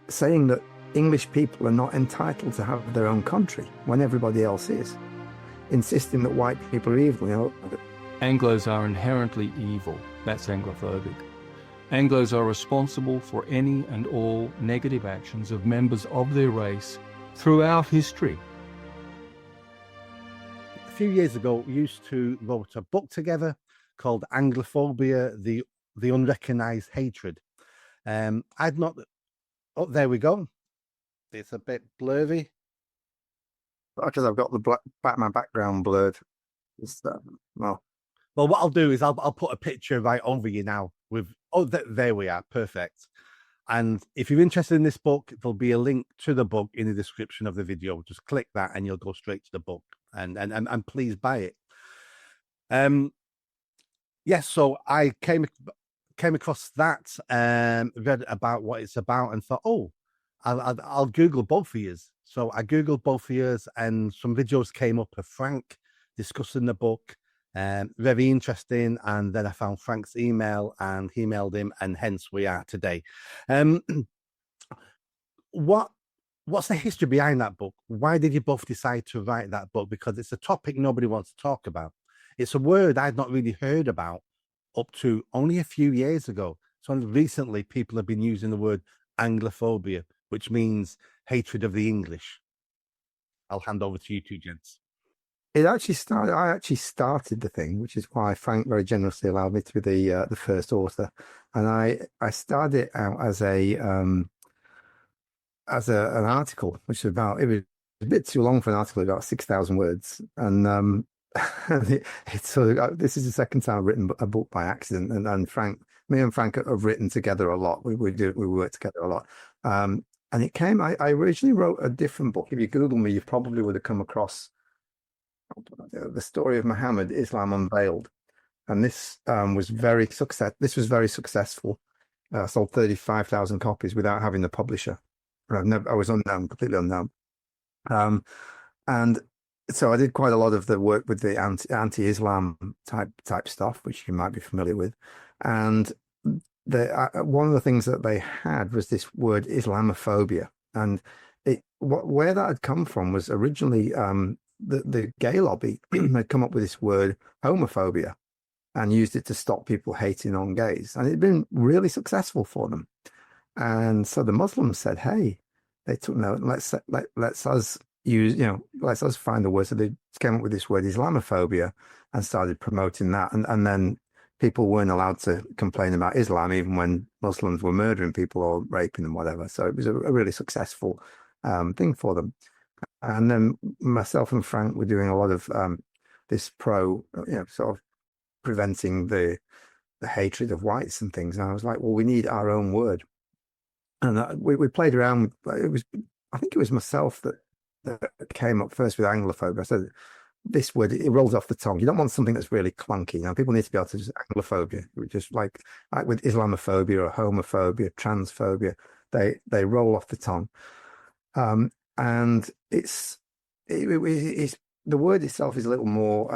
saying that English people are not entitled to have their own country when everybody else is, insisting that white people are evil. Anglos are inherently evil. That's Anglophobic. Anglos are responsible for any and all negative actions of members of their race throughout history. A few years ago, we used to wrote a book together called Anglophobia, the Unrecognized Hatred. I'd not. Oh, there we go. It's a bit blurry. Because I've got the my background blurred. Well, what I'll do is I'll put a picture right over you now with, there we are, perfect. And if you're interested in this book, there'll be a link to the book in the description of the video. Just click that and you'll go straight to the book, and please buy it. Yes, so I came across that, read about what it's about, and thought, I'll Google both of yours. So I Googled both of yours, and some videos came up of Frank discussing the book. Very interesting. And then I found Frank's email and he emailed him, and hence we are today. What's the history behind that book? Why did you both decide to write that book? Because it's a topic nobody wants to talk about. It's a word I'd not really heard about up to only a few years ago. So recently people have been using the word Anglophobia, which means hatred of the English. I'll hand over to you two gents. I actually started the thing, which is why Frank very generously allowed me to be the first author. And I started out as an article, which was it was a bit too long for an article, about 6,000 words. And it's sort of, this is the second time I've written a book by accident. And me and Frank have written together a lot. We work together a lot. And I originally wrote a different book. If you Google me, you probably would have come across The Story of Muhammad, Islam Unveiled. And this was very successful. Sold 35,000 copies without having the publisher. I was unknown, completely unknown. And so I did quite a lot of the work with the anti-Islam type stuff, which you might be familiar with. And one of the things that they had was this word Islamophobia. And where that had come from was originally the gay lobby had come up with this word homophobia and used it to stop people hating on gays. And it'd been really successful for them. And so the Muslims said, hey, they took note, let's us use, let's us find the word. So they came up with this word Islamophobia and started promoting that. And then people weren't allowed to complain about Islam, even when Muslims were murdering people or raping them, whatever. So it was a really successful thing for them. And then myself and Frank were doing a lot of this sort of preventing the hatred of whites and things. And I was like, well, we need our own word. And we played around. I think it was myself that came up first with Anglophobia. I said, this word, it rolls off the tongue. You don't want something that's really clunky. People need to be able to just Anglophobia, just like with Islamophobia or homophobia, transphobia, they roll off the tongue. And it's the word itself is a little more.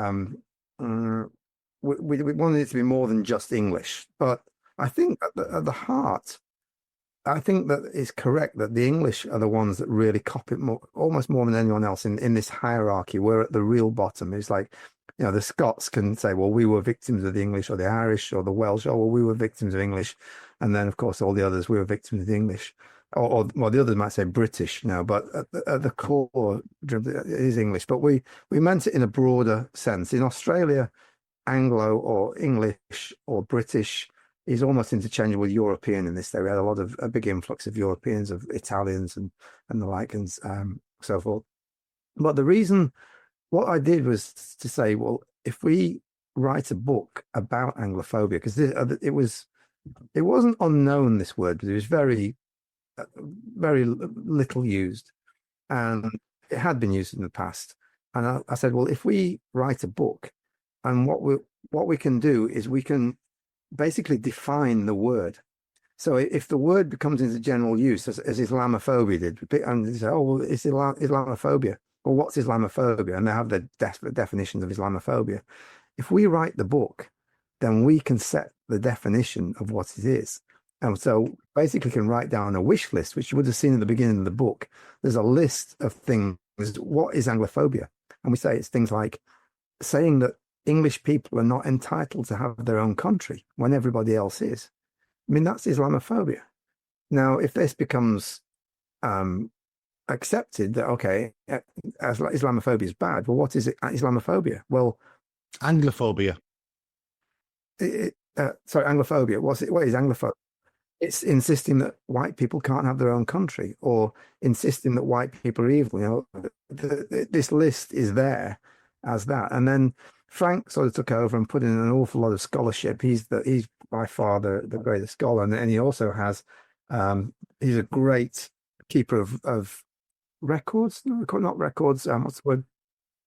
We wanted it to be more than just English, but I think at the heart, I think that it's correct that the English are the ones that really copy it almost more than anyone else in this hierarchy. We're at the real bottom. It's like, the Scots can say, well, we were victims of the English, or the Irish or the Welsh, oh, well, we were victims of English. And then, of course, all the others, we were victims of the English. Or the others might say British, but at the core, it is English. But we meant it in a broader sense. In Australia, Anglo or English or British is almost interchangeable with European in this day. We had a big influx of Europeans, of Italians and the like, and so forth. But the reason, what I did was to say, well, if we write a book about Anglophobia, because it wasn't unknown, this word, but it was very, very little used, and it had been used in the past. And I said, well, if we write a book, and what we can do is we can basically define the word. So if the word becomes into general use, as Islamophobia did, and they say, oh, well, it's Islamophobia. Well, what's Islamophobia? And they have the definitions of Islamophobia. If we write the book, then we can set the definition of what it is. And so basically can write down a wish list, which you would have seen at the beginning of the book. There's a list of things. What is Anglophobia? And we say it's things like saying that English people are not entitled to have their own country when everybody else is. I mean, that's Islamophobia. Now, if this becomes accepted that, okay, Islamophobia is bad, well, what is it? Islamophobia? Well, Anglophobia. Sorry, Anglophobia. What is Anglophobia? It's insisting that white people can't have their own country, or insisting that white people are evil. You know, this list is there as that. And then Frank sort of took over and put in an awful lot of scholarship. He's by far the greatest scholar, and he also has he's a great keeper of records. Not records. What's the word?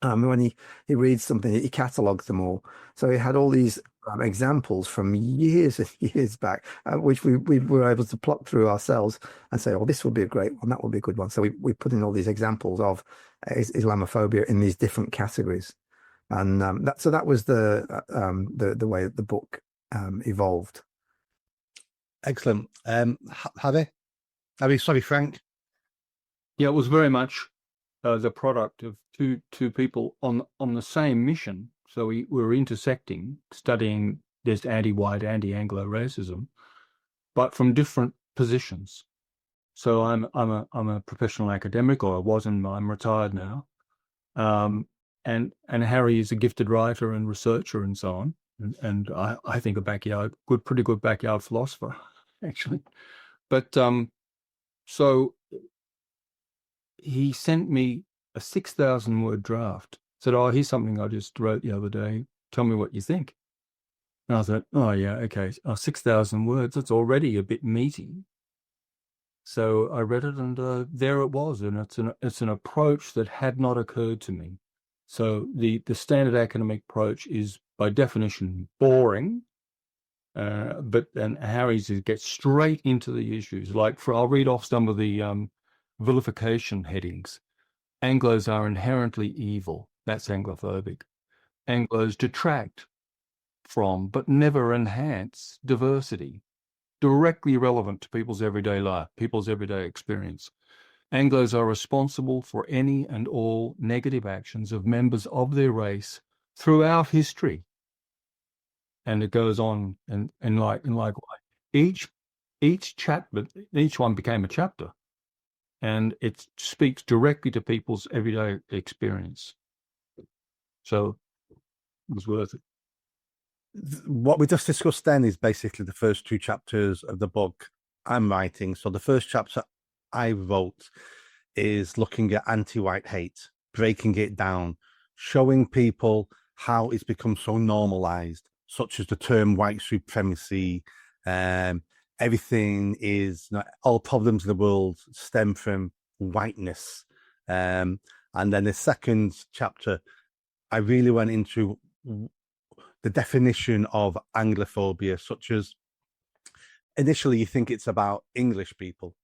When he reads something, he catalogues them all. So he had all these examples from years and years back, which we were able to plot through ourselves and say, oh, this would be a great one, that would be a good one. So we put in all these examples of Islamophobia in these different categories, and that was the way that the book evolved. Excellent. Sorry, Frank. Yeah, it was very much the product of two people on the same mission. So we were intersecting, studying this anti-white, anti-Anglo racism, but from different positions. So I'm a professional academic, or I was, and I'm retired now. And Harry is a gifted writer and researcher and so on. And I think pretty good backyard philosopher, actually. But so he sent me a 6,000 word draft. Said, oh, here's something I just wrote the other day. Tell me what you think. And I thought, oh, yeah, okay. 6,000 words, that's already a bit meaty. So I read it, and there it was. And it's an approach that had not occurred to me. So the standard academic approach is, by definition, boring. But Harry's gets straight into the issues. I'll read off some of the vilification headings. Anglos are inherently evil. That's Anglophobic. Anglos detract from, but never enhance, diversity, directly relevant to people's everyday life, people's everyday experience. Anglos are responsible for any and all negative actions of members of their race throughout history. And it goes on and like each chapter, each one became a chapter, and it speaks directly to people's everyday experience. So it was worth it. What we just discussed then is basically the first two chapters of the book I'm writing. So the first chapter I wrote is looking at anti-white hate, breaking it down, showing people how it's become so normalized, such as the term white supremacy. Everything is, all problems in the world stem from whiteness. And then the second chapter, I really went into the definition of Anglophobia, such as initially you think it's about English people,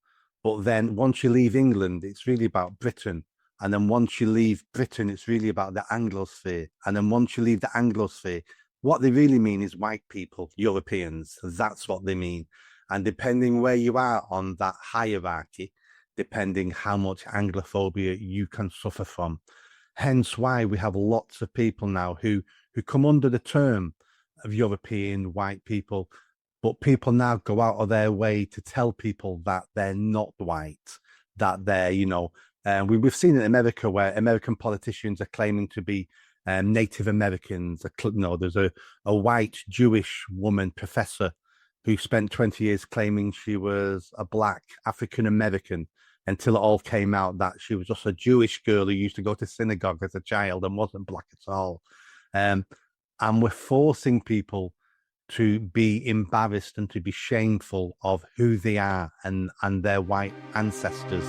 but then once you leave England, it's really about Britain. And then once you leave Britain, it's really about the Anglosphere. And then once you leave the Anglosphere, what they really mean is white people, Europeans. That's what they mean. And depending where you are on that hierarchy, depending how much Anglophobia you can suffer from. Hence why we have lots of people now who come under the term of European white people, but people now go out of their way to tell people that they're not white, that they're, we've seen in America where American politicians are claiming to be Native Americans. There's a white Jewish woman professor who spent 20 years claiming she was a black African American, until it all came out that she was just a Jewish girl who used to go to synagogue as a child and wasn't black at all. And we're forcing people to be embarrassed and to be shameful of who they are and their white ancestors.